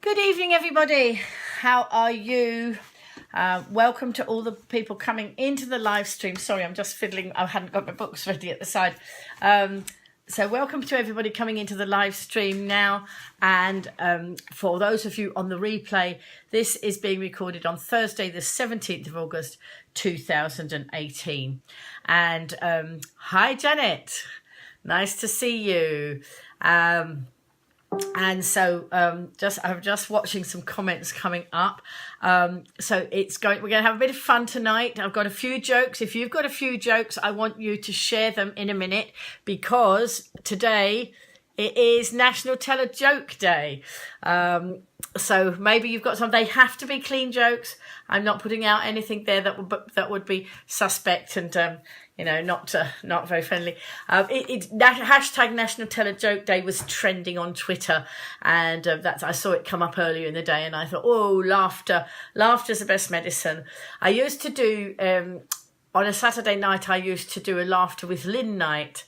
Good evening, everybody. How are you? Welcome to all the people coming into the live stream. Sorry, I'm just fiddling. I hadn't got my books ready at the side. So welcome to everybody coming into the live stream now. And for those of you on the replay, this is being recorded on Thursday, the 17th of August, 2018. And hi, Janet. Nice to see you. And so I'm just watching some comments coming up. So we're going to have a bit of fun tonight. I've got a few jokes. If you've got a few jokes, I want you to share them in a minute, because today it is National Tell a Joke Day. So maybe you've got some. They have to be clean jokes. I'm not putting out anything there that would be suspect and not very friendly. Hashtag National Tell a Joke Day was trending on Twitter, and I saw it come up earlier in the day, and I thought, oh, laughter's the best medicine. I used to do on a Saturday night. I used to do a laughter with Lynn night,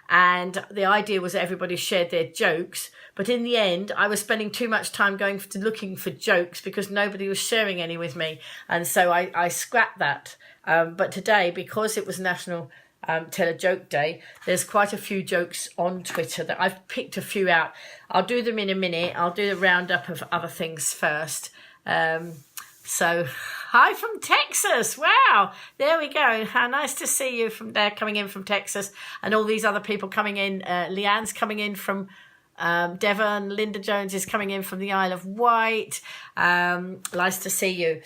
and the idea was that everybody shared their jokes. But in the end, I was spending too much time looking for jokes because nobody was sharing any with me, and so I scrapped that. But today, because it was National Tell a Joke Day, there's quite a few jokes on Twitter that I've picked a few out. I'll do them in a minute. I'll do the roundup of other things first. So, hi from Texas. Wow, there we go. How nice to see you from there, coming in from Texas, and all these other people coming in. Leanne's coming in from Devon. Linda Jones is coming in from the Isle of Wight. Nice to see you.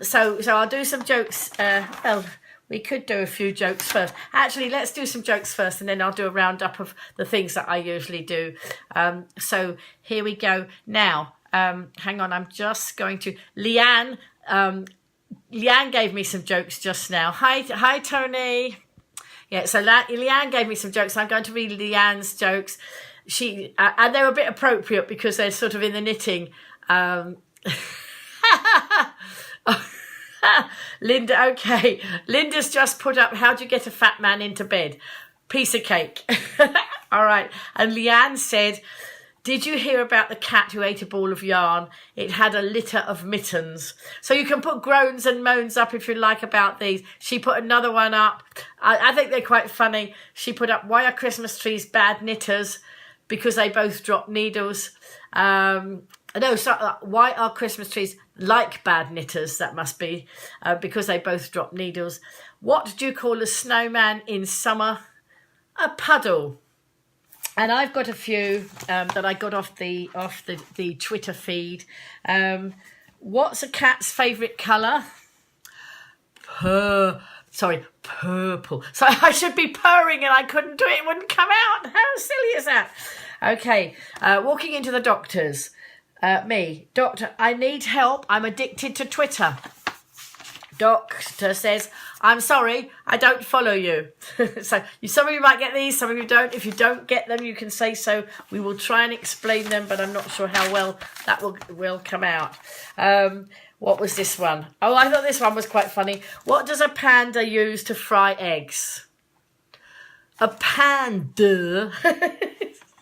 So I'll do some jokes. We could do a few jokes first. Actually, let's do some jokes first, and then I'll do a roundup of the things that I usually do. So here we go. Now, hang on. I'm just going to Leanne. Leanne gave me some jokes just now. Hi, Tony. Yeah. So Leanne gave me some jokes. I'm going to read Leanne's jokes. And they're a bit appropriate because they're sort of in the knitting. Linda, okay. Linda's just put up, how do you get a fat man into bed? Piece of cake. All right. And Leanne said, did you hear about the cat who ate a ball of yarn? It had a litter of mittens. So you can put groans and moans up if you like about these. She put another one up. I think they're quite funny. She put up, why are Christmas trees bad knitters? Because they both drop needles. Why are Christmas trees like bad knitters? That must be because they both drop needles. What do you call a snowman in summer? A puddle. And I've got a few that I got off the Twitter feed. What's a cat's favourite colour? Purple. So I should be purring and I couldn't do it. It wouldn't come out. How silly is that? Okay. Walking into the doctor's. Me. Doctor, I need help. I'm addicted to Twitter. Doctor says, I'm sorry, I don't follow you. So some of you might get these, some of you don't. If you don't get them, you can say so. We will try and explain them, but I'm not sure how well that will come out. What was this one? Oh, I thought this one was quite funny. What does a panda use to fry eggs? A panda.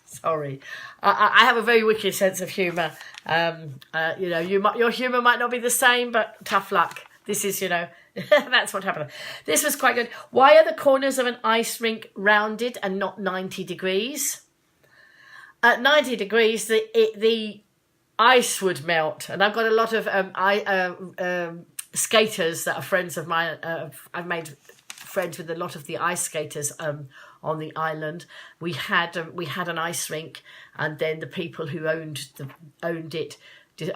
Sorry. I have a very wicked sense of humour. Your humour might not be the same, but tough luck. This is, that's what happened. This was quite good. Why are the corners of an ice rink rounded and not 90 degrees? At 90 degrees, the ice would melt, and I've got a lot of skaters that are friends of mine. I've made friends with a lot of the ice skaters on the island. We had an ice rink, and then the people who owned it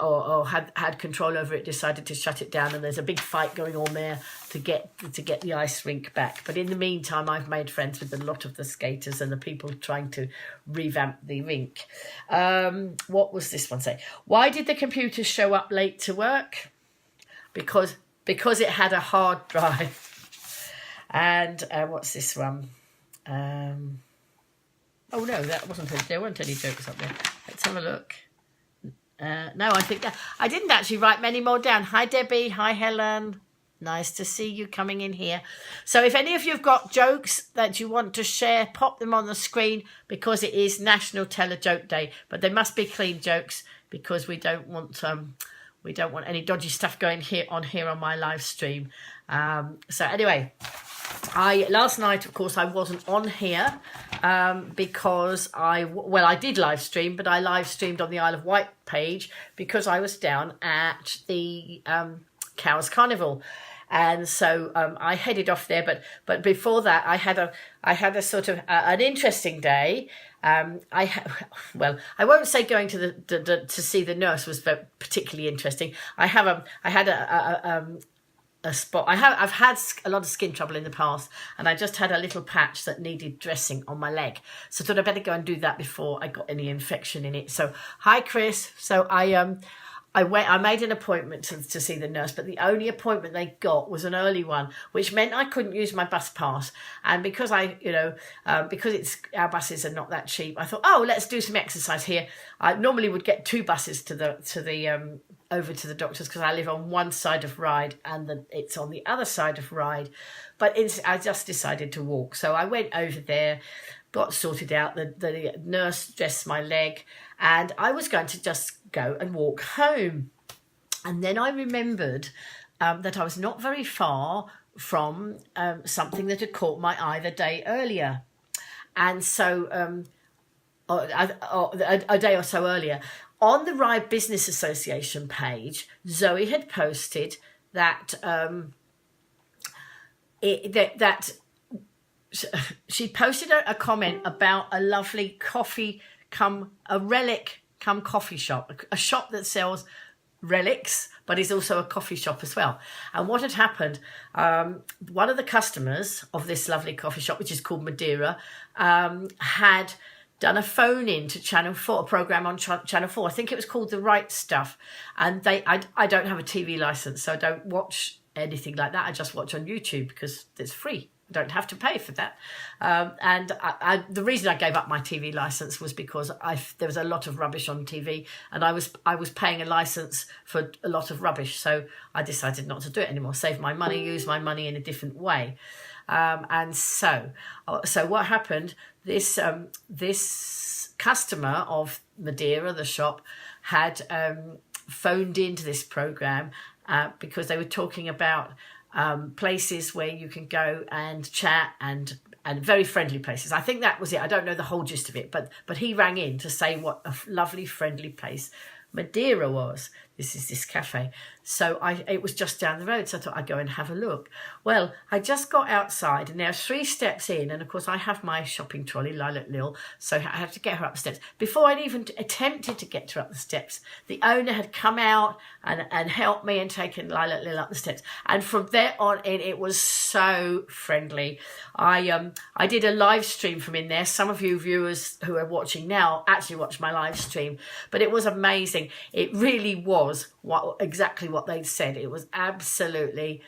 or had control over it decided to shut it down, and there's a big fight going on there to get the ice rink back. But in the meantime, I've made friends with a lot of the skaters and the people trying to revamp the rink. What was this one say? Why did the computer show up late to work? Because it had a hard drive. And what's this one? Oh no, there weren't any jokes up there. Let's have a look. No, I think that I didn't actually write many more down. Hi, Debbie. Hi, Helen. Nice to see you coming in here. So if any of you have got jokes that you want to share, pop them on the screen, because it is National Tell a Joke Day. But they must be clean jokes. because we don't want any dodgy stuff going on my live stream. So anyway, last night, of course, I wasn't on here because I did live stream, but I live streamed on the Isle of Wight page because I was down at the Cows Carnival. And so I headed off there, but before that, I had a sort of an interesting day. I won't say going to to see the nurse was particularly interesting. I've had a spot. I've had a lot of skin trouble in the past, and I just had a little patch that needed dressing on my leg. So I thought I'd better go and do that before I got any infection in it. So hi, Chris. So I made an appointment to see the nurse, but the only appointment they got was an early one, which meant I couldn't use my bus pass. And because because our buses are not that cheap, I thought, oh, let's do some exercise here. I normally would get 2 buses over to the doctor's because I live on one side of Ryde and it's on the other side of Ryde. But I just decided to walk. So I went over there, got sorted out. The nurse dressed my leg, and I was going to just go and walk home. And then I remembered that I was not very far from something that had caught my eye the day earlier. And so a day or so earlier, on the Ryde Business Association page, Zoe had posted that she posted a comment about a lovely a relic coffee shop, a shop that sells relics, but is also a coffee shop as well. And what had happened, one of the customers of this lovely coffee shop, which is called Madeira, had done a phone in to Channel 4, a programme on Channel 4. I think it was called The Right Stuff. And I don't have a TV licence, so I don't watch anything like that. I just watch on YouTube because it's free. I don't have to pay for that. And the reason I gave up my TV licence was because there was a lot of rubbish on TV, and I was paying a licence for a lot of rubbish. So I decided not to do it anymore, save my money, use my money in a different way. And so what happened, this customer of Madeira, the shop, had phoned into this programme because they were talking about places where you can go and chat and very friendly places. I think that was it. I don't know the whole gist of it, but he rang in to say what a lovely friendly place Madeira was. This is this cafe. So it was just down the road, so I thought I'd go and have a look. Well, I just got outside, and there are 3 steps in, and of course I have my shopping trolley, Lilac Lil, so I had to get her up the steps. Before I'd even attempted to get her up the steps, the owner had come out and helped me and taken Lilac Lil up the steps. And from there on in, it was so friendly. I did a live stream from in there. Some of you viewers who are watching now actually watched my live stream, but it was amazing. It really was exactly what they'd said. It was absolutely,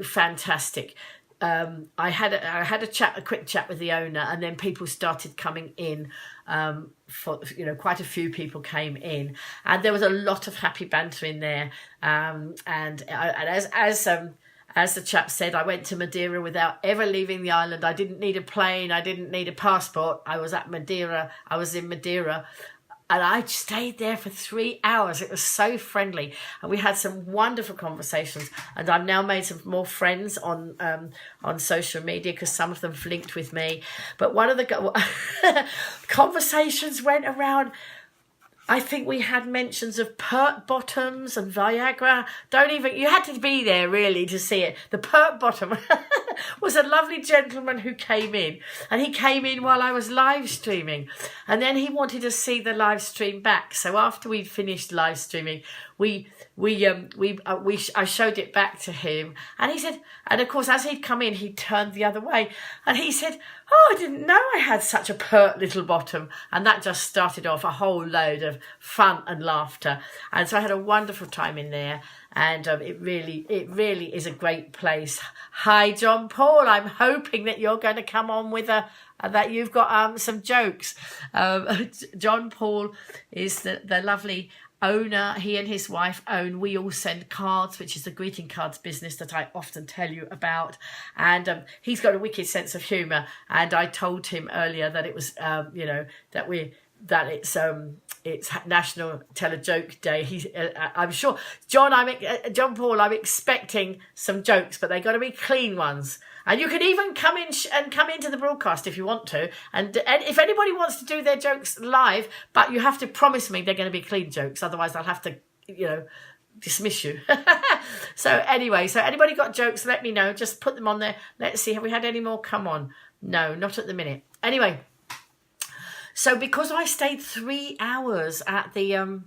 fantastic. I had a quick chat with the owner, and then people started coming in. Quite a few people came in, and there was a lot of happy banter in there. And as the chap said, I went to Madeira without ever leaving the island. I didn't need a plane. I didn't need a passport. I was at Madeira. I was in Madeira. And I stayed there for 3 hours. It was so friendly. And we had some wonderful conversations. And I've now made some more friends on social media because some of them have linked with me. But one of the conversations went around. I think we had mentions of pert bottoms and Viagra. You had to be there really to see it. The pert bottom was a lovely gentleman who came in, and he came in while I was live streaming, and then he wanted to see the live stream back. So after we'd finished live streaming, I showed it back to him, and he said, and of course as he'd come in, he turned the other way, and he said, "Oh, I didn't know I had such a pert little bottom," and that just started off a whole load of fun and laughter. And so I had a wonderful time in there, and it really is a great place. Hi, John Paul. I'm hoping that you're going to come on with that you've got some jokes. John Paul is the lovely owner. He and his wife own We All Send Cards, which is the greeting cards business that I often tell you about. And he's got a wicked sense of humour. And I told him earlier that it was, it's National Tell a Joke Day. I'm sure, John Paul, I'm expecting some jokes, but they got to be clean ones. And you can even come into the broadcast if you want to. And if anybody wants to do their jokes live, but you have to promise me they're going to be clean jokes. Otherwise, I'll have to, dismiss you. So anyway, so anybody got jokes, let me know. Just put them on there. Let's see, have we had any more? Come on. No, not at the minute. Anyway, so because I stayed 3 hours in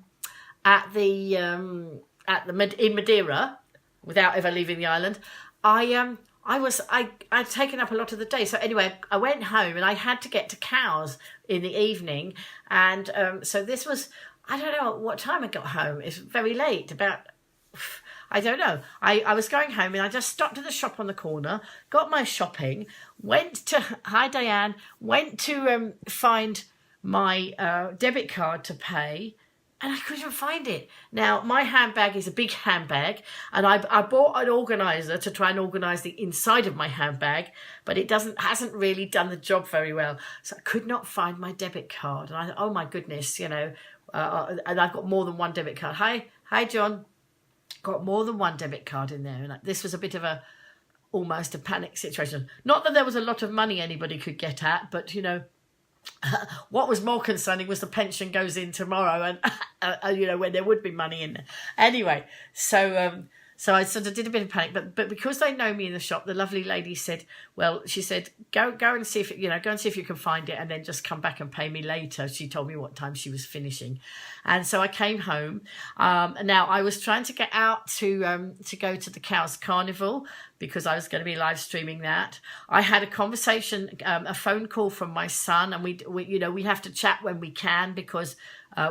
Madeira without ever leaving the island, I'd taken up a lot of the day. So anyway, I went home and I had to get to Cowes in the evening. And so this was, I don't know what time I got home. It's very late, about, I don't know. I was going home and I just stopped at the shop on the corner, got my shopping, went to, hi Diane, went to find my debit card to pay, and I couldn't find it. Now, my handbag is a big handbag, and I bought an organiser to try and organise the inside of my handbag, but it hasn't really done the job very well. So I could not find my debit card. And I thought, oh my goodness, and I've got more than one debit card. Hi, John. Got more than one debit card in there. And this was a bit of almost a panic situation. Not that there was a lot of money anybody could get at, but, what was more concerning was the pension goes in tomorrow, and when there would be money in there. Anyway, so I sort of did a bit of panic, but because they know me in the shop, the lovely lady said, well, she said, go and see if go and see if you can find it, and then just come back and pay me later. She told me what time she was finishing, and so I came home. Now I was trying to get out to go to the Cowes Carnival, because I was going to be live streaming that. I had a conversation, a phone call from my son, and we have to chat when we can, because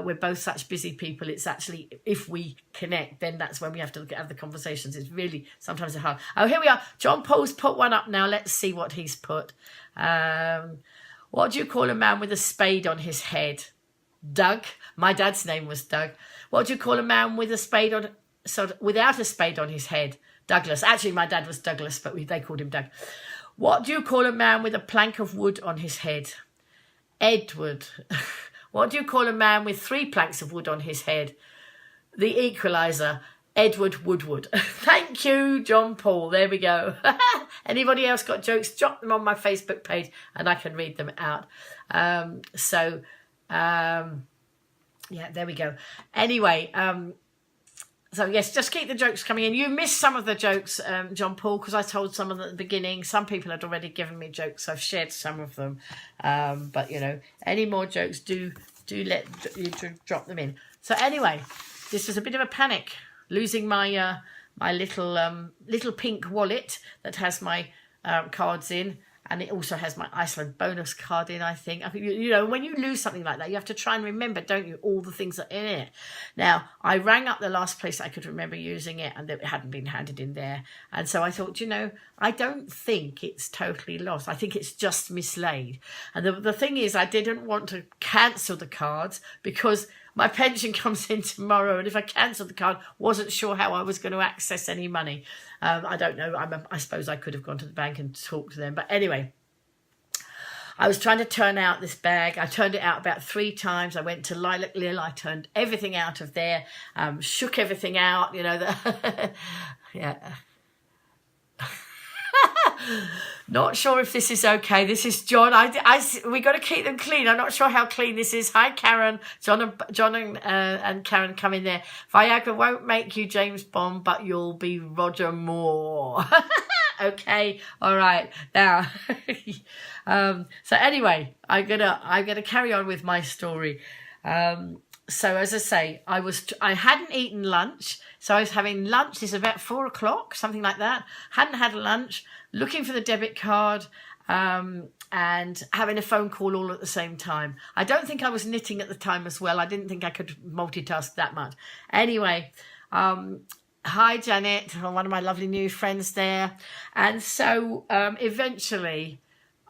we're both such busy people. It's actually, if we connect, then that's when we have to have the conversations. It's really sometimes hard. Oh, here we are. John Paul's put one up now. Let's see what he's put. What do you call a man with a spade on his head? Doug. My dad's name was Doug. What do you call a man with a spade without a spade on his head? Douglas. Actually, my dad was Douglas, but they called him Doug. What do you call a man with a plank of wood on his head? Edward. What do you call a man with 3 planks of wood on his head? The Equalizer. Edward Woodward. Thank you, John Paul. There we go. Anybody else got jokes? Drop them on my Facebook page and I can read them out. Yeah, there we go. Anyway, so yes, just keep the jokes coming in. You missed some of the jokes, John Paul, because I told some of them at the beginning. Some people had already given me jokes. So I've shared some of them. But, any more jokes, do let you drop them in. So anyway, this was a bit of a panic, losing my my little pink wallet that has my cards in. And it also has my Iceland bonus card in, I think. When you lose something like that, you have to try and remember, don't you, all the things that are in it. Now, I rang up the last place I could remember using it, and it hadn't been handed in there. And so I thought, I don't think it's totally lost. I think it's just mislaid. And the thing is, I didn't want to cancel the cards because my pension comes in tomorrow, and if I cancelled the card, wasn't sure how I was going to access any money. I don't know. I suppose I could have gone to the bank and talked to them. But anyway, I was trying to turn out this bag. I turned it out about 3 times. I went to Lilac Lil. I turned everything out of there, shook everything out, yeah. Not sure if this is okay. This is John. We got to keep them clean. I'm not sure how clean this is. Hi, Karen. John and Karen come in there. Viagra won't make you James Bond, but you'll be Roger Moore. Okay. All right. Now, so anyway, I'm gonna carry on with my story. So as I say, I hadn't eaten lunch, so I was having lunch. This is about 4 o'clock, something like that. Hadn't had lunch, looking for the debit card, and having a phone call all at the same time. I don't think I was knitting at the time as well. I didn't think I could multitask that much. Anyway, hi Janet, one of my lovely new friends there. And so eventually,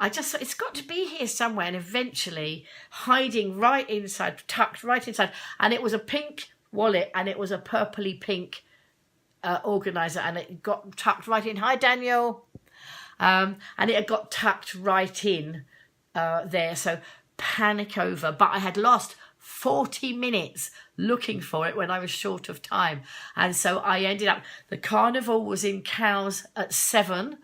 it's got to be here somewhere, and eventually hiding right inside, tucked right inside. And it was a pink wallet, and it was a purpley pink organiser, and it got tucked right in. Hi, Daniel. And it had got tucked right in there, so panic over. But I had lost 40 minutes looking for it when I was short of time. And so I ended up, the carnival was in Cowes at 7.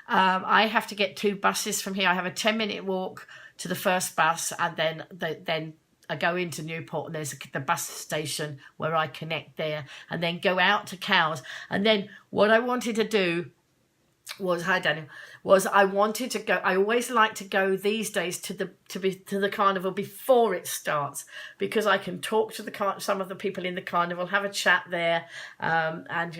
I have to get 2 buses from here. I have a 10-minute walk to the first bus, and then I go into Newport, and there's the bus station where I connect there, and then go out to Cowes. And then what I wanted to do was, hi Daniel, was I wanted to go, I always like to go these days to the carnival before it starts, because I can talk to some of the people in the carnival, have a chat there, and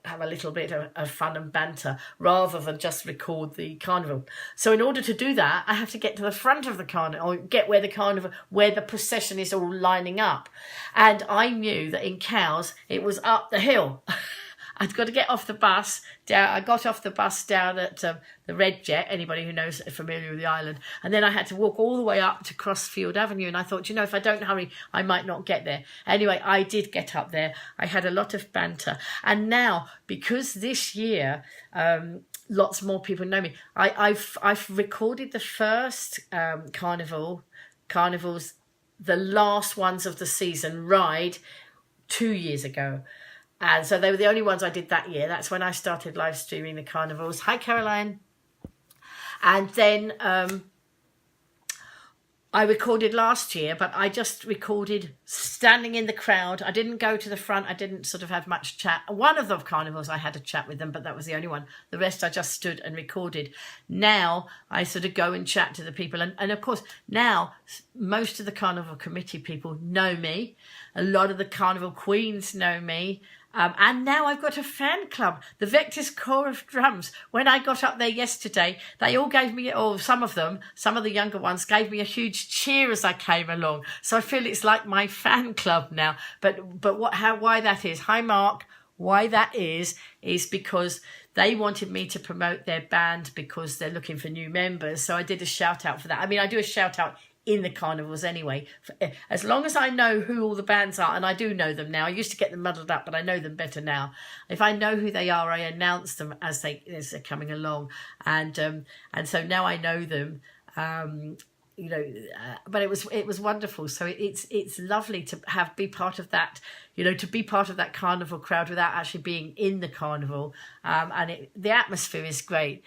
have a little bit of fun and banter, rather than just record the carnival. So in order to do that, I have to get to the front of the carnival, or get where the procession is all lining up. And I knew that in Cowes it was up the hill. I'd got to get off the bus down. I got off the bus down at the Red Jet, anybody who knows, familiar with the island. And then I had to walk all the way up to Crossfield Avenue. And I thought, if I don't hurry, I might not get there. Anyway, I did get up there. I had a lot of banter. And now, because this year, lots more people know me, I've recorded the first carnivals, the last ones of the season ride 2 years ago. And so they were the only ones I did that year. That's when I started live streaming the carnivals. Hi, Caroline. And then I recorded last year, but I just recorded standing in the crowd. I didn't go to the front. I didn't sort of have much chat. One of the carnivals, I had a chat with them, but that was the only one. The rest, I just stood and recorded. Now, I sort of go and chat to the people. And of course, now, most of the carnival committee people know me. A lot of the carnival queens know me. And now I've got a fan club, the Vectis Corps of Drums. When I got up there yesterday, they all gave me, or some of the younger ones gave me a huge cheer as I came along. So I feel it's like my fan club now. But why that is? Hi, Mark. Why that is because they wanted me to promote their band because they're looking for new members. So I did a shout out for that. I mean, I do a shout out in the carnivals anyway, as long as I know who all the bands are, and I do know them now. I used to get them muddled up, but I know them better now. If I know who they are, I announce them as they're coming along, and so now I know them. But it was wonderful. So it's lovely to be part of that. To be part of that carnival crowd without actually being in the carnival, and the atmosphere is great.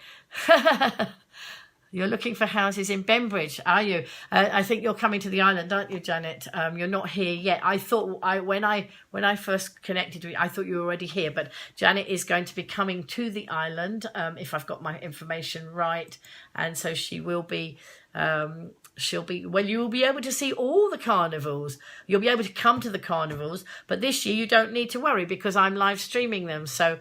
You're looking for houses in Bembridge, are you? I think you're coming to the island, aren't you, Janet? You're not here yet. I thought when I first connected with you, I thought you were already here. But Janet is going to be coming to the island, if I've got my information right, and so she will be. Well, you will be able to see all the carnivals. You'll be able to come to the carnivals, but this year you don't need to worry because I'm live streaming them. So,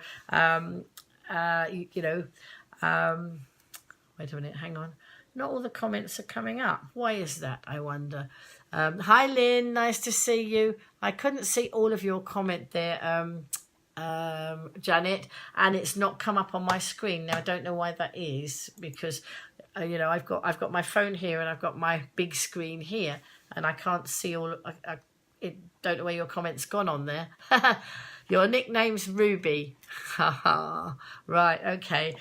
wait a minute, hang on. Not all the comments are coming up. Why is that, I wonder? Hi, Lynn. Nice to see you. I couldn't see all of your comment there, Janet, and it's not come up on my screen. Now, I don't know why that is because, I've got my phone here and I've got my big screen here and I can't see all. I don't know where your comment's gone on there. Your nickname's Ruby. Right, okay.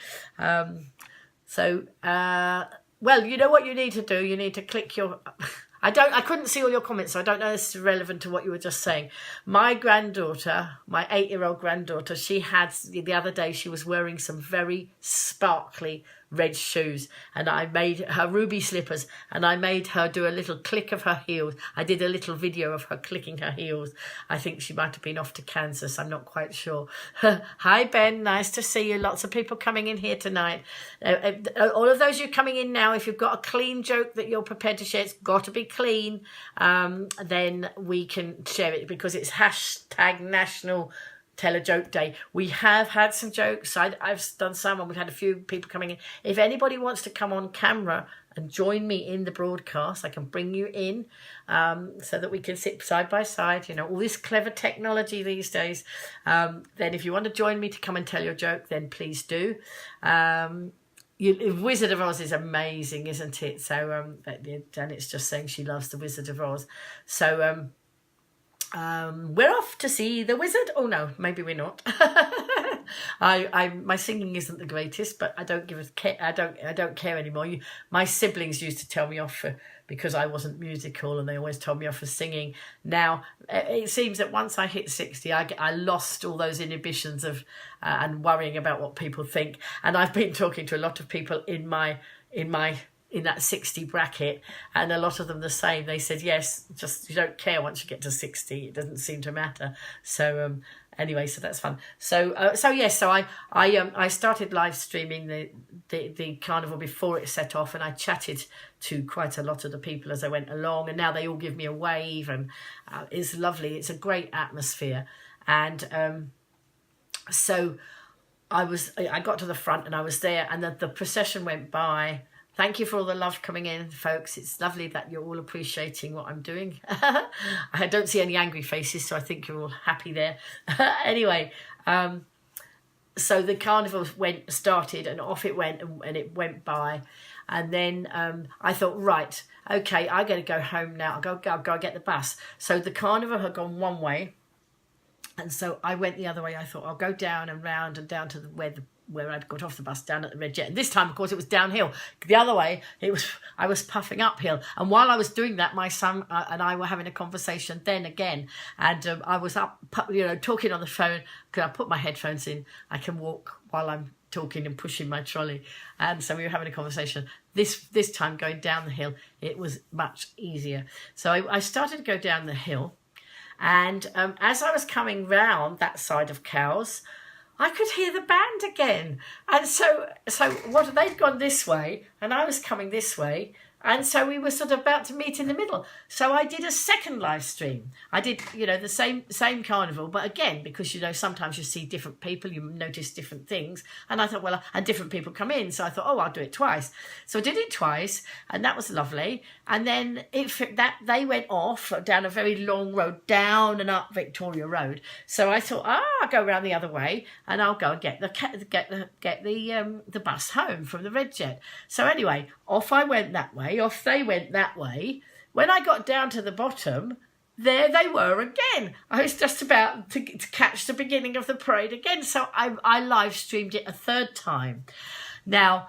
So, well, you know what you need to do? You need to click your... I couldn't see all your comments, so I don't know if this is relevant to what you were just saying. My granddaughter, my 8-year-old granddaughter, she had, the other day, she was wearing some very sparkly red shoes, and I made her ruby slippers, and I made her do a little click of her heels. I did a little video of her clicking her heels. I think she might have been off to Kansas. I'm not quite sure. Hi, Ben. Nice to see you. Lots of people coming in here tonight. All of those you coming in now, if you've got a clean joke that you're prepared to share, it's got to be clean. Then we can share it because it's #National Tell a Joke Day. We have had some jokes. I've done some, and we've had a few people coming in. If anybody wants to come on camera and join me in the broadcast, I can bring you in so that we can sit side by side. All this clever technology these days. Then if you want to join me to come and tell your joke, then please do. Wizard of Oz is amazing, isn't it? So Janet's just saying she loves the Wizard of Oz. So we're off to see the wizard. Oh no, maybe we're not. My singing isn't the greatest, but I don't give a care. I don't care anymore. My siblings used to tell me off because I wasn't musical, and they always told me off for singing. Now, it seems that once I hit 60, I lost all those inhibitions of and worrying about what people think. And I've been talking to a lot of people in that 60 bracket, and a lot of them the same. They said, yes, just you don't care once you get to 60. It doesn't seem to matter. So anyway, so that's fun. So I started live streaming the carnival before it set off, and I chatted to quite a lot of the people as I went along, and now they all give me a wave, and it's lovely. It's a great atmosphere. And so I got to the front, and I was there, and the procession went by. Thank you for all the love coming in, folks. It's lovely that you're all appreciating what I'm doing. I don't see any angry faces, so I think you're all happy there. Anyway, so the carnival started, and off it went, and it went by. And then I thought, right, okay, I'm going to go home now. I'll go get the bus. So the carnival had gone one way, and so I went the other way. I thought I'll go down and round and down to where I'd got off the bus, down at the Red Jet. And this time, of course, it was downhill. The other way, I was puffing uphill. And while I was doing that, my son and I were having a conversation then again. And I was up, talking on the phone, because I put my headphones in. I can walk while I'm talking and pushing my trolley. And so we were having a conversation. This time, going down the hill, it was much easier. So I started to go down the hill. And as I was coming round that side of Cowes, I could hear the band again. And so they'd gone this way, and I was coming this way. And so we were sort of about to meet in the middle. So I did a second live stream. I did, the same carnival. But again, because, sometimes you see different people, you notice different things. And I thought, well, and different people come in. So I thought, I'll do it twice. So I did it twice, and that was lovely. And then they went off down a very long road, down and up Victoria Road. So I thought, I'll go around the other way, and I'll go and get the bus home from the Red Jet. So anyway, off I went that way. Off they went that way. When I got down to the bottom, there they were again. I was just about to catch the beginning of the parade again. So I live streamed it a third time. Now,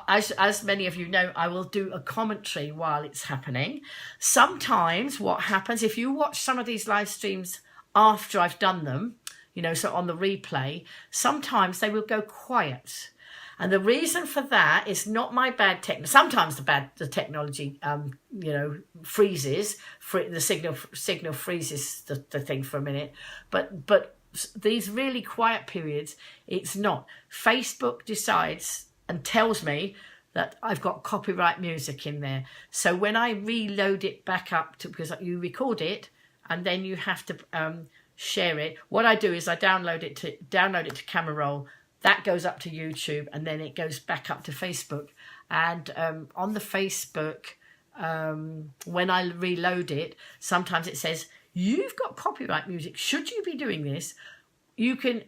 as many of you know, I will do a commentary while it's happening. Sometimes what happens, if you watch some of these live streams after I've done them, so on the replay, sometimes they will go quiet. And the reason for that is not my bad technology. Sometimes the technology, freezes. The signal freezes the thing for a minute. But these really quiet periods, it's not. Facebook decides and tells me that I've got copyright music in there. So when I reload it back up, because you record it and then you have to share it, what I do is I download it to Camera Roll. That goes up to YouTube, and then it goes back up to Facebook. And on the Facebook, when I reload it, sometimes it says, you've got copyright music. Should you be doing this? You can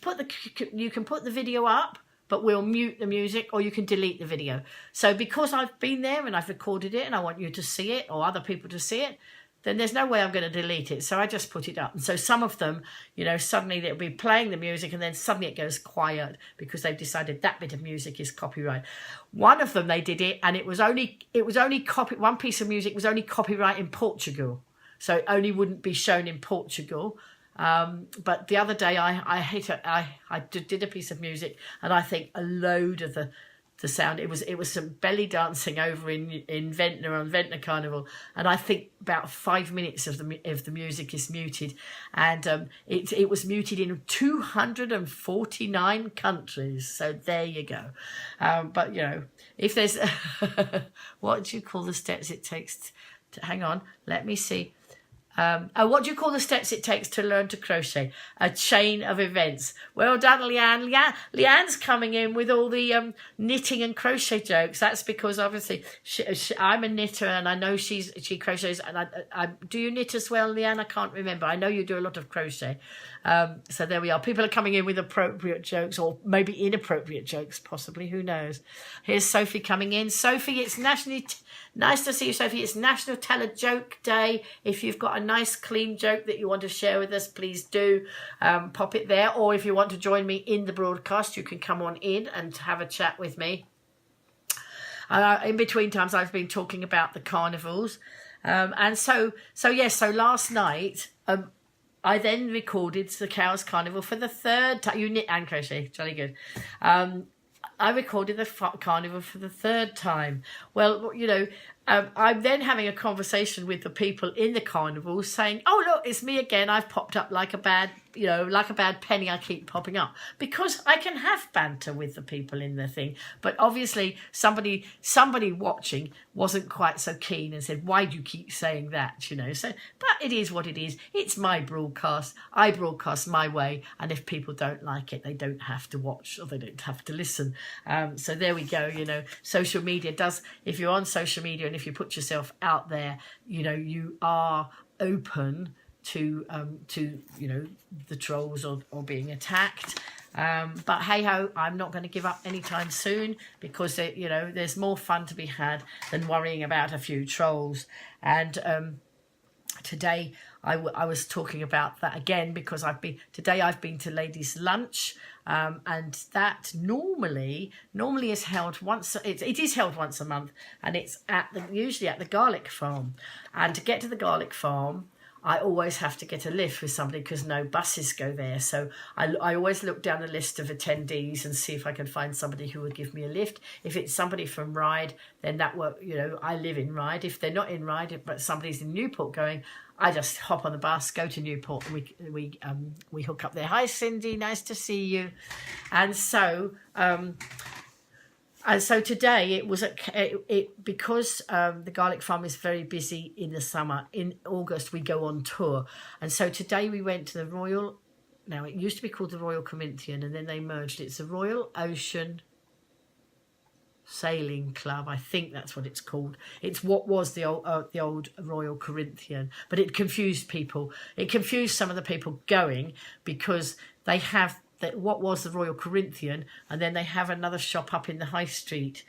put the video up, but we'll mute the music, or you can delete the video. So because I've been there and I've recorded it and I want you to see it, or other people to see it, then there's no way I'm going to delete it. So I just put it up. And so some of them, suddenly they'll be playing the music, and then suddenly it goes quiet because they've decided that bit of music is copyright. One of them, they did it, and it was only one piece of music was only copyright in Portugal. So it only wouldn't be shown in Portugal. But the other day I did a piece of music, and I think a load of the sound, it was some belly dancing over in Ventnor on Ventnor Carnival, and I think about 5 minutes of the music is muted, and it was muted in 249 countries. So there you go. But if there's what do you call the steps it takes to, hang on, let me see. What do you call the steps it takes to learn to crochet? A chain of events. Well done, Leanne. Leanne's coming in with all the knitting and crochet jokes. That's because obviously I'm a knitter, and I know she crochets. And I do you knit as well, Leanne? I can't remember. I know you do a lot of crochet. So there we are. People are coming in with appropriate jokes, or maybe inappropriate jokes, possibly. Who knows? Here's Sophie coming in. Sophie, it's nice to see you, Sophie. It's National Tell a Joke Day. If you've got a nice clean joke that you want to share with us, please do pop it there. Or if you want to join me in the broadcast, you can come on in and have a chat with me. In between times, I've been talking about the carnivals. And so last night, I then recorded the Cows Carnival for the third time. You knit and crochet, jolly good. I recorded the carnival for the third time. Well, I'm then having a conversation with the people in the carnival saying, oh, look, it's me again. I've popped up like a bad penny. I keep popping up because I can have banter with the people in the thing. But obviously somebody watching wasn't quite so keen and said, why do you keep saying that? So, but it is what it is. It's my broadcast. I broadcast my way. And if people don't like it, they don't have to watch or they don't have to listen. So there we go. Social media does, if you're on social media and if you put yourself out there, you are open to the trolls or being attacked. But hey ho, I'm not going to give up anytime soon because there's more fun to be had than worrying about a few trolls. And today I was talking about that again because I've been to ladies' lunch, and that normally is held once. It is held once a month, and it's usually at the garlic farm. And to get to the garlic farm, I always have to get a lift with somebody because no buses go there. So I always look down a list of attendees and see if I can find somebody who would give me a lift. If it's somebody from Ryde, then that work. I live in Ryde. If they're not in Ryde, but somebody's in Newport going, I just hop on the bus, go to Newport, and we hook up there. Hi, Cindy, nice to see you. And so today it was because the garlic farm is very busy in the summer. In August we go on tour, and so today we went to the Royal. Now it used to be called the Royal Corinthian, and then they merged. It's the Royal Ocean Sailing Club, I think that's what it's called. It's what was the old Royal Corinthian, but it confused people. It confused some of the people going because they have what was the Royal Corinthian, and then they have another shop up in the High Street.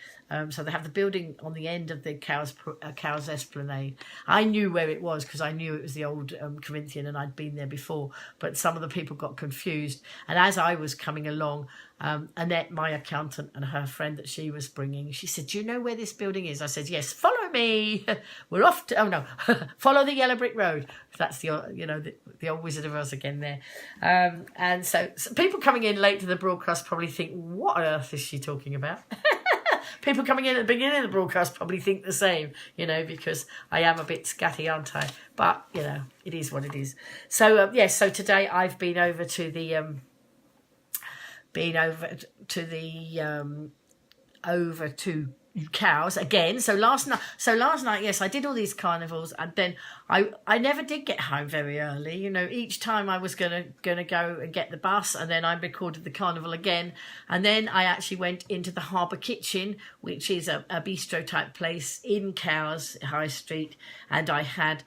So they have the building on the end of the Cows Esplanade. I knew where it was because I knew it was the old Corinthian and I'd been there before, but some of the people got confused. And as I was coming along, Annette, my accountant, and her friend that she was bringing, she said, do you know where this building is? I said, yes, follow me. We're off to, follow the yellow brick road. That's the old Wizard of Oz again there. And so people coming in late to the broadcast probably think, what on earth is she talking about? People coming in at the beginning of the broadcast probably think the same, because I am a bit scatty, aren't I? But, it is what it is. So, so today I've been over to the cows again. So last night, yes, I did all these carnivals, and then I never did get home very early. Each time I was gonna go and get the bus, and then I recorded the carnival again, and then I actually went into the Harbour Kitchen, which is a bistro type place in Cows High Street, and I had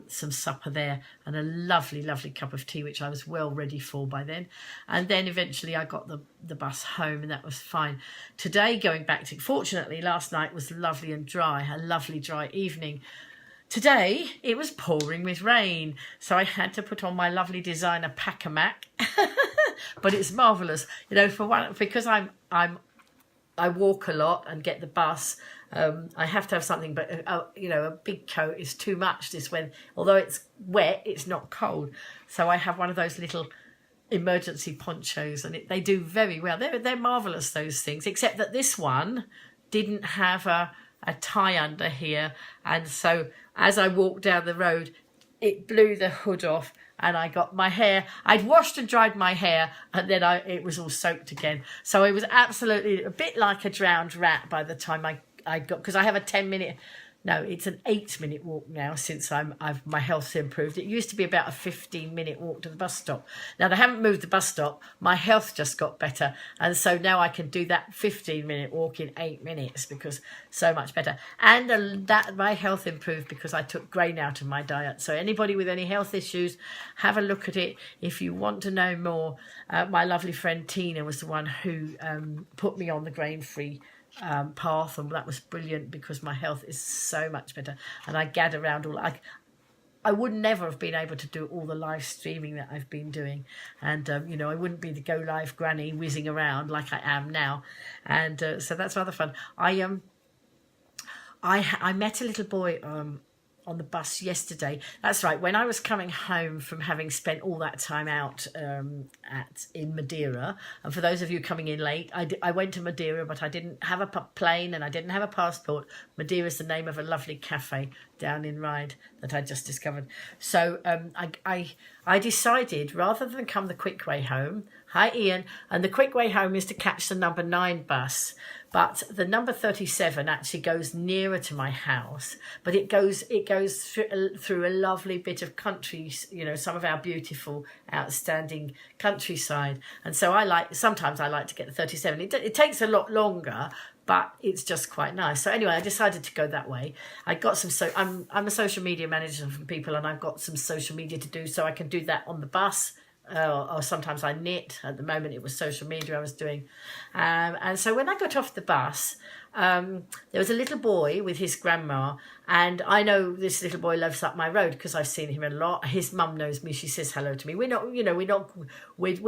some supper there and a lovely cup of tea, which I was well ready for by then. And then eventually I got the bus home, and that was fine. Today, going back to, fortunately last night was lovely and dry, a lovely dry evening. Today it was pouring with rain, so I had to put on my lovely designer Pack-a-Mac. But it's marvellous, for one, because I walk a lot and get the bus. I have to have something, but a big coat is too much this when, although it's wet, it's not cold. So I have one of those little emergency ponchos, and they do very well. They're marvellous, those things, except that this one didn't have a tie under here, and so as I walked down the road, it blew the hood off. And I got my hair, I'd washed and dried my hair, and then it was all soaked again. So it was absolutely a bit like a drowned rat by the time I got, because I have a 10-minute, no, it's an 8-minute walk now since my health's improved. It used to be about a 15-minute walk to the bus stop. Now they haven't moved the bus stop, my health just got better, and so now I can do that 15-minute walk in 8 minutes because so much better. And that my health improved because I took grain out of my diet. So anybody with any health issues, have a look at it. If you want to know more, my lovely friend Tina was the one who put me on the grain-free path, and that was brilliant because my health is so much better, and I gad around I would never have been able to do all the live streaming that I've been doing, and I wouldn't be the GoLiveGranny whizzing around like I am now, and so that's rather fun. I met a little boy on the bus yesterday. That's right. When I was coming home from having spent all that time out in Madeira, and for those of you coming in late, I went to Madeira, but I didn't have a plane and I didn't have a passport. Madeira is the name of a lovely cafe down in Ryde that I just discovered. So I decided, rather than come the quick way home, hi Ian, and the quick way home is to catch the number 9 bus. But the number 37 actually goes nearer to my house, but it goes through a lovely bit of country, you know, some of our beautiful, outstanding countryside. And so sometimes I like to get the 37. It takes a lot longer, but it's just quite nice. So anyway, I decided to go that way. I got I'm a social media manager for people, and I've got some social media to do, so I can do that on the bus. Or sometimes I knit. At the moment it was social media I was doing. And so when I got off the bus, there was a little boy with his grandma, and I know this little boy lives up my road because I've seen him a lot. His mum knows me. She says hello to me. We're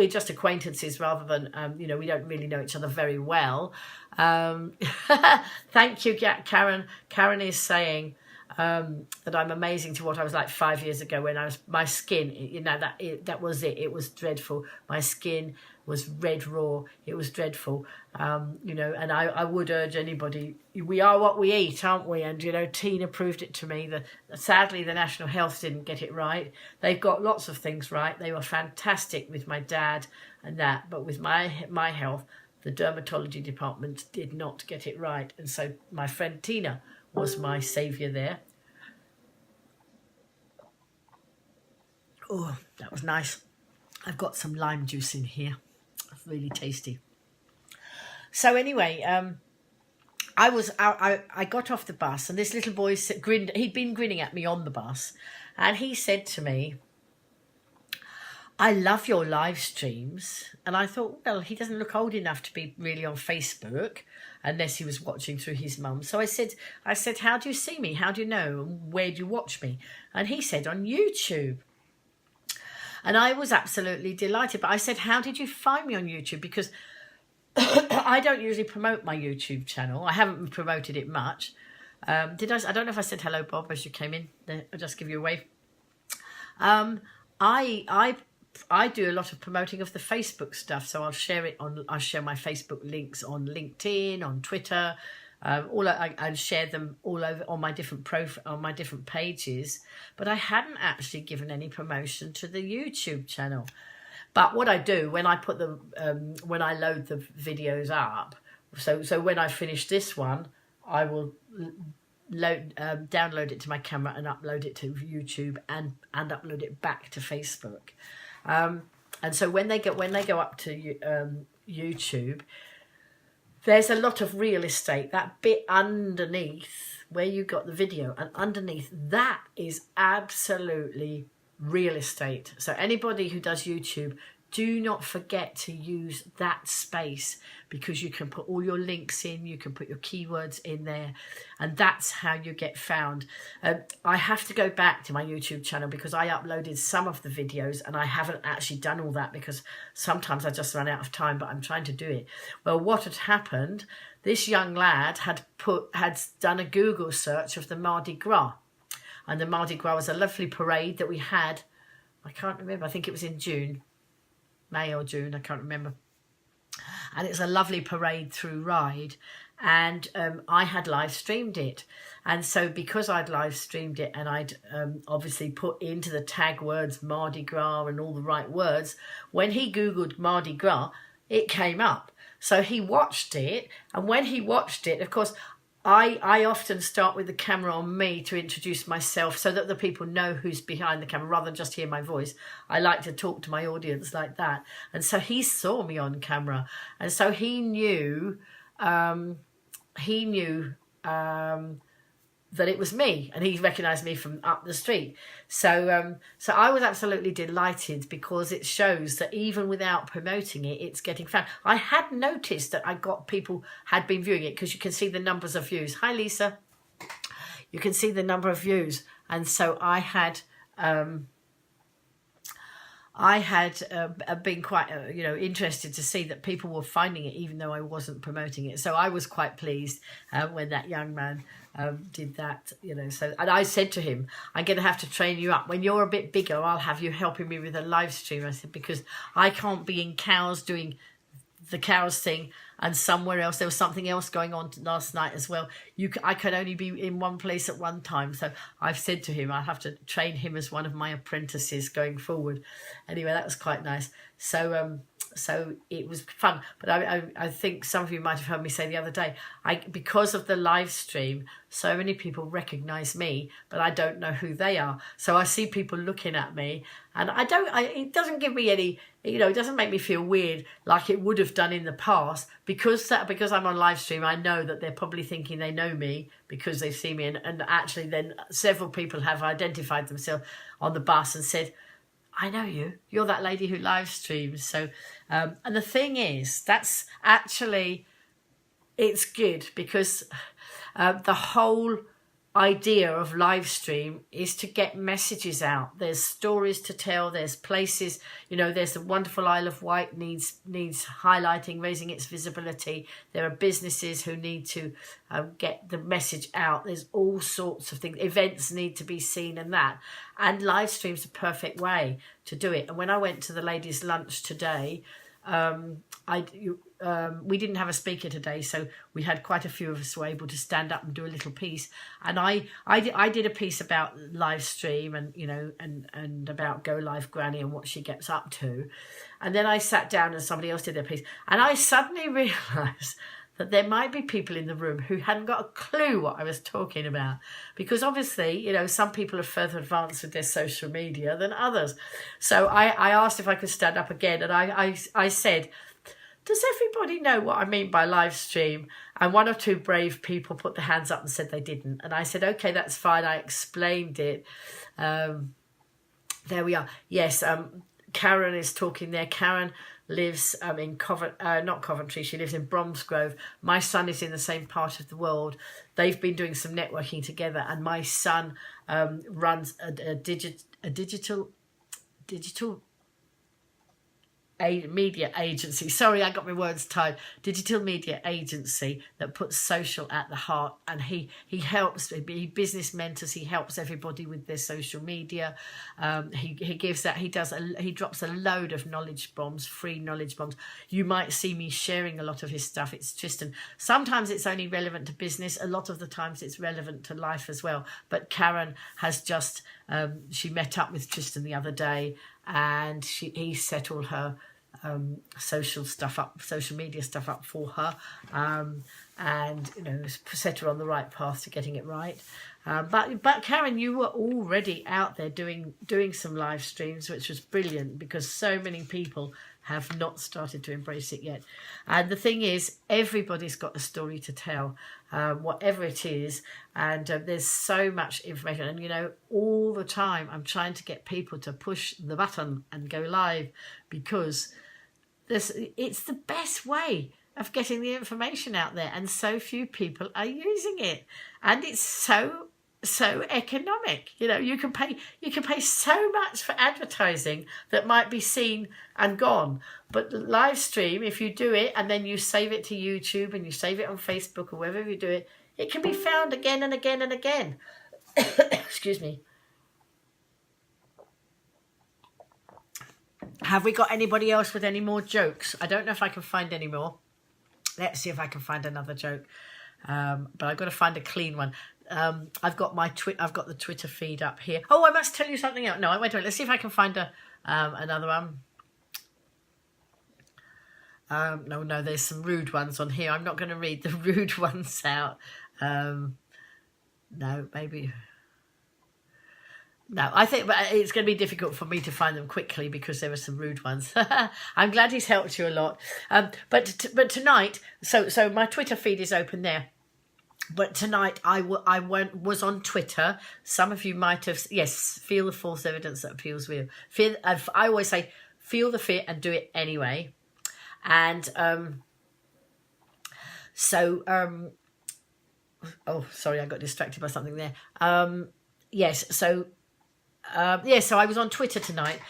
just acquaintances rather than, we don't really know each other very well. Thank you, Karen. Karen is saying, that I'm amazing to what I was like 5 years ago when my skin, that was it. It was dreadful. My skin was red raw. It was dreadful. And I would urge anybody, we are what we eat, aren't we? And, Tina proved it to me that sadly the National Health didn't get it right. They've got lots of things right. They were fantastic with my dad and that, but with my health, the dermatology department did not get it right. And so my friend Tina was my saviour there. Oh, that was nice. I've got some lime juice in here. It's really tasty. So anyway, I got off the bus, and this little boy grinned. He'd been grinning at me on the bus, and he said to me, "I love your live streams." And I thought, well, he doesn't look old enough to be really on Facebook, unless he was watching through his mum. So I said, "How do you see me? How do you know? Where do you watch me?" And he said, "On YouTube." And I was absolutely delighted. But I said, "How did you find me on YouTube?" Because I don't usually promote my YouTube channel. I haven't promoted it much. Did I? I don't know if I said hello, Bob, as you came in. I'll just give you a wave. I do a lot of promoting of the Facebook stuff, so I'll share my Facebook links on LinkedIn, on Twitter, I share them all over on my different pages. But I hadn't actually given any promotion to the YouTube channel. But what I do when I put when I load the videos up, so when I finish this one, I will download it to my camera and upload it to YouTube and upload it back to Facebook. And so when they go up to YouTube, there's a lot of real estate. That bit underneath where you got the video, and underneath that is absolutely real estate. So anybody who does YouTube, do not forget to use that space, because you can put all your links in, you can put your keywords in there, and that's how you get found. I have to go back to my YouTube channel because I uploaded some of the videos and I haven't actually done all that because sometimes I just run out of time, but I'm trying to do it. Well, what had happened, this young lad had done a Google search of the Mardi Gras, and the Mardi Gras was a lovely parade that we had. I can't remember, I think it was in June. May or June, I can't remember. And it's a lovely parade through Ryde, and I had live streamed it. And so because I'd live streamed it and I'd obviously put into the tag words Mardi Gras and all the right words, when he Googled Mardi Gras, it came up. So he watched it, and when he watched it, of course, I often start with the camera on me to introduce myself so that the people know who's behind the camera rather than just hear my voice. I like to talk to my audience like that. And so he saw me on camera. And so he knew that it was me, and he recognised me from up the street. So I was absolutely delighted, because it shows that even without promoting it, it's getting found. I had noticed that people had been viewing it, because you can see the numbers of views. Hi, Lisa. You can see the number of views. And so I I had been quite, interested to see that people were finding it, even though I wasn't promoting it. So I was quite pleased when that young man did that, So, and I said to him, I'm going to have to train you up. When you're a bit bigger, I'll have you helping me with a live stream. I said, because I can't be in cows doing the cows thing and somewhere else. There was something else going on last night as well. I could only be in one place at one time. So I've said to him, I'll have to train him as one of my apprentices going forward. Anyway, that was quite nice. So it was fun. But I think some of you might have heard me say the other day, because of the live stream, so many people recognise me, but I don't know who they are. So I see people looking at me, and it doesn't give me any, it doesn't make me feel weird like it would have done in the past, because I'm on live stream. I know that they're probably thinking they know me because they see me, and actually then several people have identified themselves on the bus and said, I know you. You're that lady who live streams. So, and the thing is, that's actually, it's good because the whole idea of live stream is to get messages out. There's stories to tell. There's places, there's the wonderful Isle of Wight needs highlighting, raising its visibility. There are businesses who need to get the message out. There's all sorts of things. Events need to be seen and that. And live stream's a perfect way to do it. And when I went to the ladies' lunch today, we didn't have a speaker today, so we had quite a few of us who were able to stand up and do a little piece. And I did a piece about live stream and and about GoLiveGranny and what she gets up to. And then I sat down and somebody else did their piece, and I suddenly realised that there might be people in the room who hadn't got a clue what I was talking about, because obviously, some people are further advanced with their social media than others. So I asked if I could stand up again, and I said, does everybody know what I mean by live stream? And one or two brave people put their hands up and said they didn't. And I said, okay, that's fine. I explained it. There we are. Yes, Karen is talking there. Karen lives in not Coventry, she lives in Bromsgrove. My son is in the same part of the world. They've been doing some networking together, and my son runs a digital media agency. Sorry, I got my words tied. Digital media agency that puts social at the heart, and he helps. He business mentors. He helps everybody with their social media. He gives that. He drops a load of knowledge bombs, free knowledge bombs. You might see me sharing a lot of his stuff. It's Tristan. Sometimes it's only relevant to business. A lot of the times it's relevant to life as well. But Karen has just she met up with Tristan the other day, and he set all her social media stuff up for her, and set her on the right path to getting it right. But Karen, you were already out there doing some live streams, which was brilliant, because so many people have not started to embrace it yet. And the thing is, everybody's got a story to tell, whatever it is, and there's so much information. And all the time I'm trying to get people to push the button and go live, because it's the best way of getting the information out there, and so few people are using it. And it's so economic. You can pay so much for advertising that might be seen and gone. But the live stream, if you do it and then you save it to YouTube and you save it on Facebook or wherever you do it, it can be found again and again and again. Excuse me. Have we got anybody else with any more jokes? I don't know if I can find any more. Let's see if I can find another joke. But I've got to find a clean one. I've got the Twitter feed up here. Oh, I must tell you something else. No, wait a minute. Let's see if I can find another one. No, there's some rude ones on here. I'm not going to read the rude ones out. No, maybe. No, I think it's going to be difficult for me to find them quickly because there are some rude ones. I'm glad he's helped you a lot. But tonight, so my Twitter feed is open there. But tonight I was on Twitter. Some of you might have, yes, feel the false evidence that appeals real. I always say, feel the fear and do it anyway. And oh, sorry, I got distracted by something there. Yes, so yeah, so I was on Twitter tonight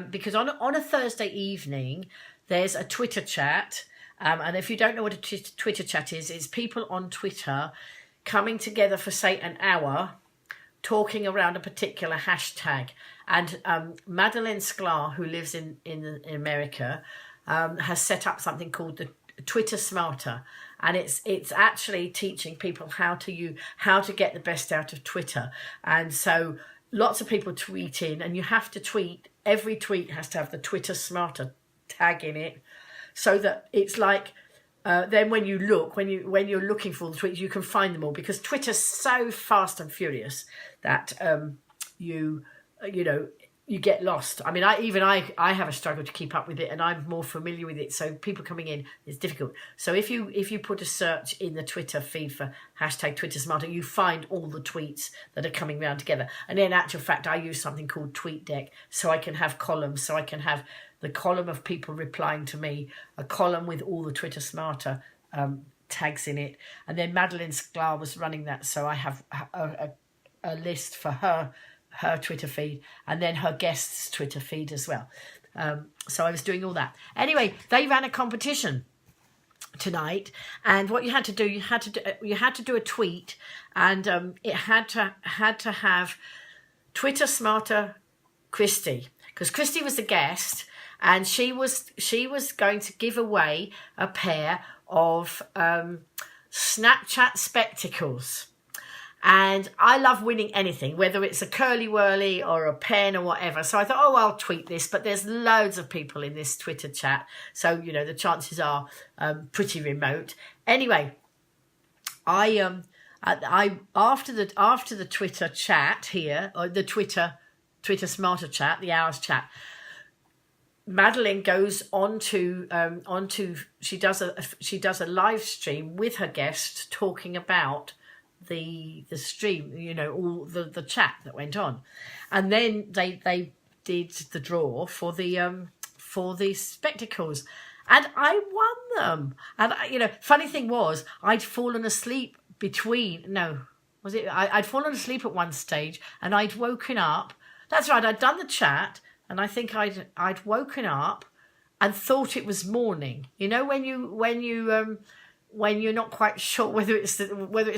because on a Thursday evening, there's a Twitter chat. And if you don't know what a Twitter chat is, it's people on Twitter coming together for, say, an hour, talking around a particular hashtag. And Madeleine Sklar, who lives in America, has set up something called the Twitter Smarter. And it's actually teaching people how to get the best out of Twitter. And so lots of people tweet in, and you have to tweet. Every tweet has to have the Twitter Smarter tag in it, so that it's like then when you're looking for the tweets, you can find them all, because Twitter's so fast and furious that you get lost. I mean, I have a struggle to keep up with it, and I'm more familiar with it. So people coming in, it's difficult. So if you put a search in the Twitter feed for hashtag Twitter Smarter, you find all the tweets that are coming round together. And in actual fact, I use something called TweetDeck, so I can have columns. So I can have the column of people replying to me, a column with all the Twitter Smarter tags in it, and then Madeleine Sklar was running that. So I have a list for her Twitter feed, and then her guests' Twitter feed as well. So I was doing all that. Anyway, they ran a competition tonight, and what you had to do, you had to do a tweet, and it had to have Twitter Smarter Christy, because Christy was the guest, and she was going to give away a pair of Snapchat spectacles. And I love winning anything, whether it's a curly whirly or a pen or whatever. So I thought, oh, I'll tweet this. But there's loads of people in this Twitter chat, so the chances are pretty remote. Anyway, I after the Twitter chat here, or the Twitter Smarter chat, the hours chat, Madeleine goes onto she does a live stream with her guests talking about the stream, all the chat that went on, and then they did the draw for the spectacles, and I won them. And funny thing was, I'd fallen asleep I'd fallen asleep at one stage, and I'd woken up. That's right, I'd done the chat, and I think I'd woken up and thought it was morning. When you're not quite sure whether it's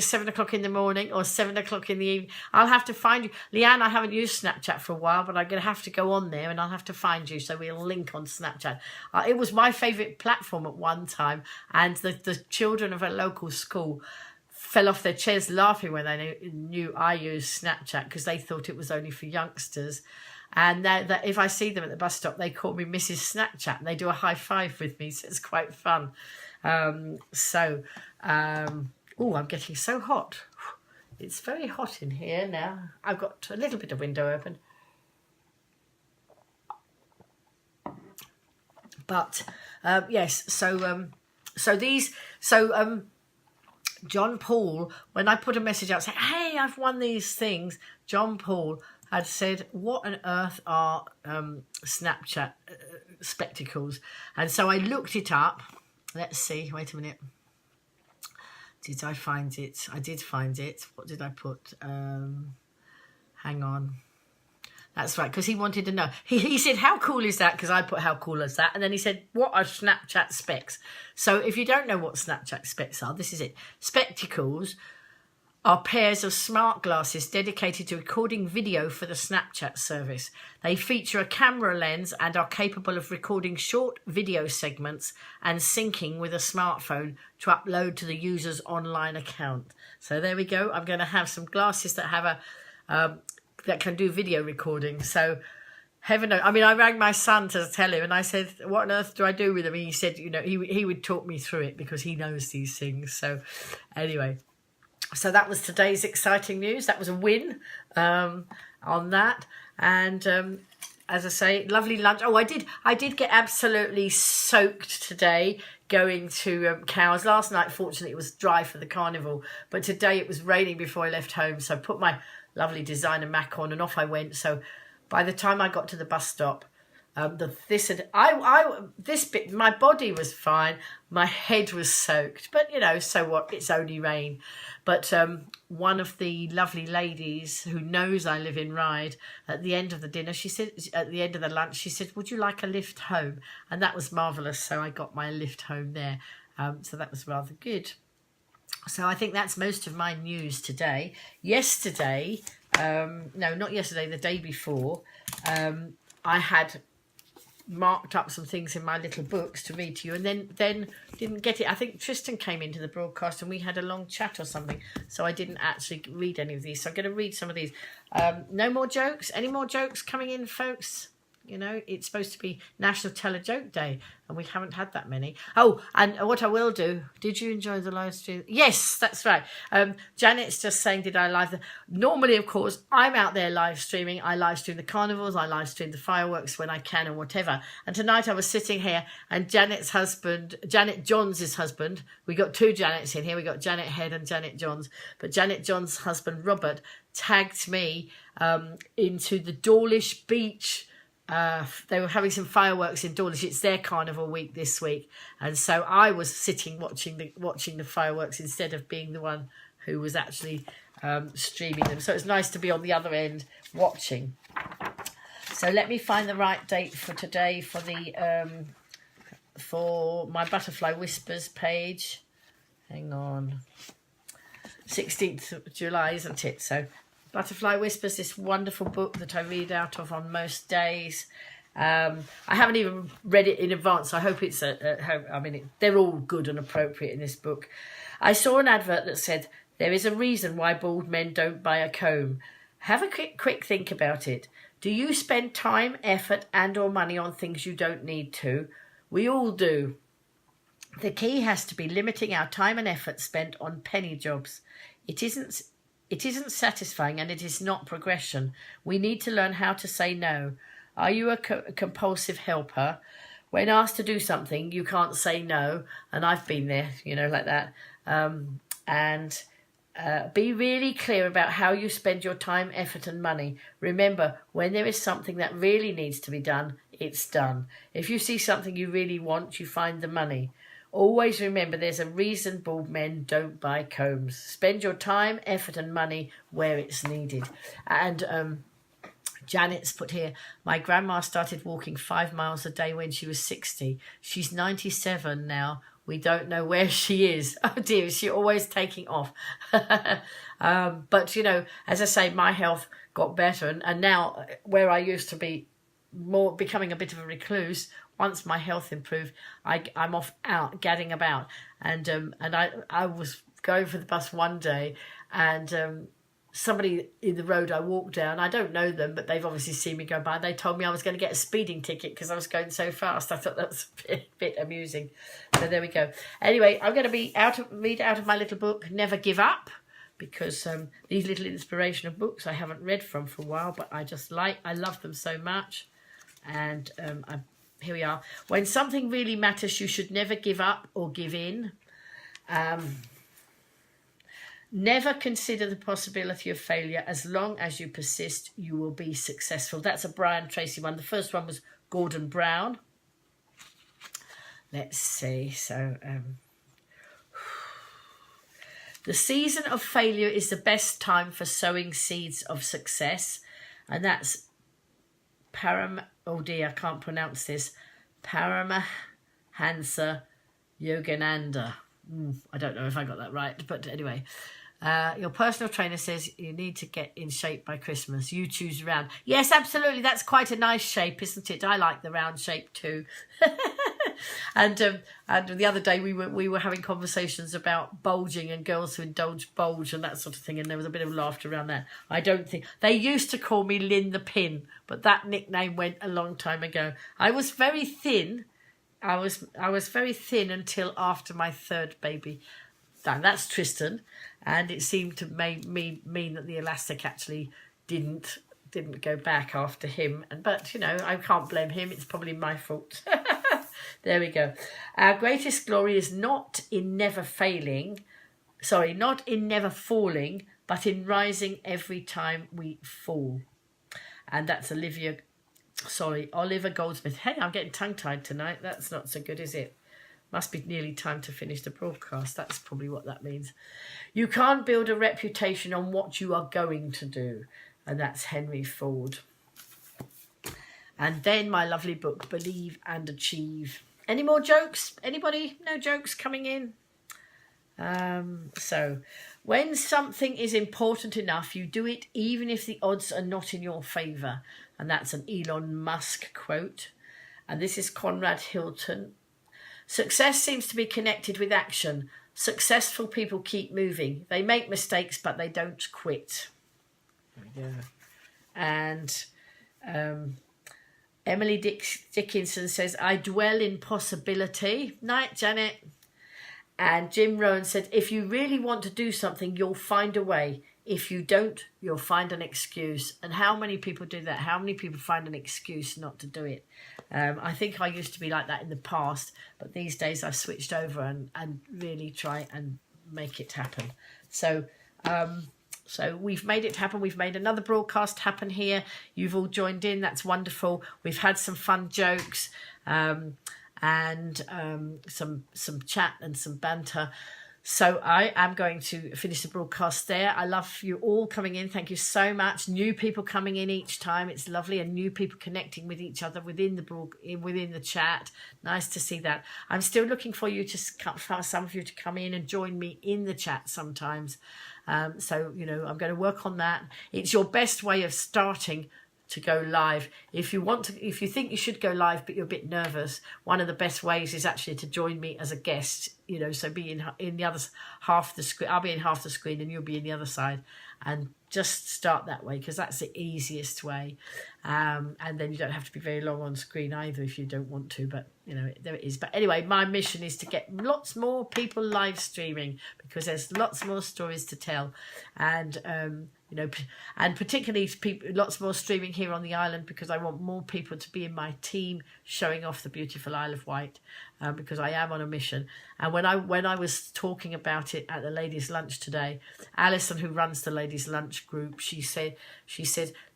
7 o'clock in the morning or 7 o'clock in the evening. I'll have to find you. Leanne, I haven't used Snapchat for a while, but I'm going to have to go on there, and I'll have to find you, so we'll link on Snapchat. It was my favourite platform at one time, and the children of a local school fell off their chairs laughing when they knew I used Snapchat, because they thought it was only for youngsters. And that if I see them at the bus stop, they call me Mrs. Snapchat, and they do a high five with me, so it's quite fun. I'm getting so hot. It's very hot in here now. I've got a little bit of window open. But yes, so John Paul, when I put a message out saying, hey, I've won these things, John Paul had said, what on earth are Snapchat spectacles? And so I looked it up. Let's see, wait a minute. Did I find it? I did find it. What did I put? Hang on. That's right, because he wanted to know. He said, how cool is that? Because I put, how cool is that? And then he said, what are Snapchat specs? So if you don't know what Snapchat specs are, this is it. Spectacles are pairs of smart glasses dedicated to recording video for the Snapchat service. They feature a camera lens and are capable of recording short video segments and syncing with a smartphone to upload to the user's online account. So there we go. I'm going to have some glasses that have that can do video recording. So heaven knows. I mean, I rang my son to tell him, and I said, what on earth do I do with them? And he said, he would talk me through it because he knows these things. So anyway. So that was today's exciting news. That was a win on that. And as I say, lovely lunch. Oh, I did get absolutely soaked today going to Cowes. Last night, fortunately, it was dry for the carnival. But today it was raining before I left home. So I put my lovely designer Mac on and off I went. So by the time I got to the bus stop, This bit, my body was fine, my head was soaked, but you know, so what? It's only rain. But one of the lovely ladies who knows I live in Ryde, at the end of the dinner, she said, at the end of the lunch, she said, "Would you like a lift home?" And that was marvellous. So I got my lift home there. So that was rather good. So I think that's most of my news today. Yesterday, no, not yesterday, the day before, I had marked up some things in my little books to read to you, and then didn't get it. I think Tristan came into the broadcast and we had a long chat or something, so I didn't actually read any of these. So I'm going to read some of these. No more jokes. Any more jokes coming in, folks? You know, it's supposed to be National Tell a Joke Day, and we haven't had that many. Oh, and what I will do, did you enjoy the live stream? Yes, that's right. Janet's just saying, did I live? Normally, of course, I'm out there live streaming. I live stream the carnivals, I live stream the fireworks when I can or whatever. And tonight I was sitting here, and Janet's husband, Janet Johns' husband, we got two Janets in here. We got Janet Head and Janet Johns. But Janet Johns' husband, Robert, tagged me into the Dawlish Beach. They were having some fireworks in Dawlish. It's their carnival week this week, and so I was sitting watching the fireworks instead of being the one who was actually streaming them. So it's nice to be on the other end watching. So let me find the right date for today for the for my Butterfly Whispers page. Hang on, 16th of July, isn't it? So Butterfly Whispers, this wonderful book that I read out of on most days. I haven't even read it in advance. I hope it's they're all good and appropriate in this book. I saw an advert that said, "There is a reason why bald men don't buy a comb." Have a quick think about it. Do you spend time, effort and or money on things you don't need to? We all do. The key has to be limiting our time and effort spent on penny jobs. It isn't satisfying and it is not progression. We need to learn how to say no. Are you a compulsive helper? When asked to do something, you can't say no. And I've been there, you know, like that. Be really clear about how you spend your time, effort and money. Remember, when there is something that really needs to be done, it's done. If you see something you really want, you find the money. Always remember there's a reason bald men don't buy combs. Spend your time, effort and money where it's needed. And Janet's put here, my grandma started walking 5 miles a day when she was 60. She's 97 now. We don't know where she is. Oh dear, is she always taking off? But, you know, as I say, my health got better. And now where I used to be more becoming a bit of a recluse, once my health improved, I'm off out gadding about, and I was going for the bus one day, and somebody in the road I walked down, I don't know them, but they've obviously seen me go by. They told me I was going to get a speeding ticket because I was going so fast. I thought that was a bit amusing. So there we go. Anyway, I'm going to read out of my little book, Never Give Up, because these little inspirational books I haven't read from for a while, but I love them so much, and here we are. When something really matters, you should never give up or give in. Never consider the possibility of failure. As long as you persist, you will be successful. That's a Brian Tracy one. The first one was Gordon Brown. Let's see. So, the season of failure is the best time for sowing seeds of success. And that's oh dear, I can't pronounce this. Paramahansa Yogananda. I don't know if I got that right, but anyway. Your personal trainer says you need to get in shape by Christmas. You choose round. Yes, absolutely. That's quite a nice shape, isn't it? I like the round shape too. And the other day we were having conversations about bulging and girls who indulge bulge and that sort of thing, and there was a bit of laughter around that. I don't think they used to call me Lynn the Pin, but that nickname went a long time ago. I was very thin. I was very thin until after my third baby. That's Tristan, and it seemed to mean that the elastic actually didn't go back after him. But you know, I can't blame him. It's probably my fault. There we go. Our greatest glory is not in never falling, but in rising every time we fall. And that's Olivia Sorry, Oliver Goldsmith. Hey, I'm getting tongue-tied tonight. That's not so good, is it? Must be nearly time to finish the broadcast. That's probably what that means. You can't build a reputation on what you are going to do. And that's Henry Ford. And then my lovely book, Believe and Achieve. Any more jokes? Anybody? No jokes coming in? So, when something is important enough, you do it even if the odds are not in your favour. And that's an Elon Musk quote. And this is Conrad Hilton. Success seems to be connected with action. Successful people keep moving. They make mistakes, but they don't quit. Yeah. And Emily Dickinson says, I dwell in possibility. Night, Janet. And Jim Rohn said, if you really want to do something, you'll find a way. If you don't, you'll find an excuse. And how many people do that? How many people find an excuse not to do it? I think I used to be like that in the past, but these days I've switched over and really try and make it happen. So we've made it happen. We've made another broadcast happen here. You've all joined in. That's wonderful. We've had some fun jokes and some chat and some banter. So I am going to finish the broadcast there. I love you all coming in. Thank you so much. New people coming in each time. It's lovely, and new people connecting with each other within the chat. Nice to see that. I'm still looking for you for some of you to come in and join me in the chat sometimes. So I'm going to work on that. It's your best way of starting to go live. If you think you should go live but you're a bit nervous, one of the best ways is actually to join me as a guest, so be in the other half of the screen. I'll be in half the screen and you'll be in the other side, and just start that way, because that's the easiest way. And then you don't have to be very long on screen either if you don't want to, but there it is. But anyway, my mission is to get lots more people live streaming, because there's lots more stories to tell, and and particularly lots more streaming here on the island, because I want more people to be in my team showing off the beautiful Isle of Wight, because I am on a mission. And when I was talking about it at the ladies' lunch today, Alison, who runs the ladies' lunch group, she said,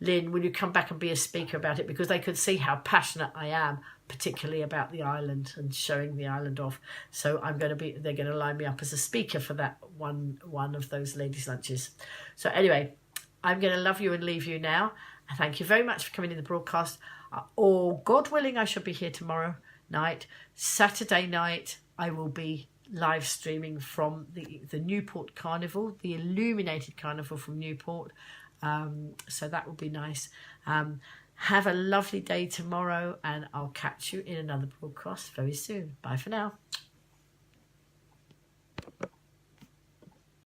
Lynn, will you come back and be a speaker about it? Because they could see how passionate I am, particularly about the island and showing the island off. So they're going to line me up as a speaker for that one of those ladies' lunches. So anyway, I'm going to love you and leave you now. Thank you very much for coming in the broadcast. Or God willing, I shall be here tomorrow night. Saturday night, I will be live streaming from the Newport Carnival, the illuminated carnival from Newport. So that will be nice. Have a lovely day tomorrow, and I'll catch you in another broadcast very soon. Bye for now.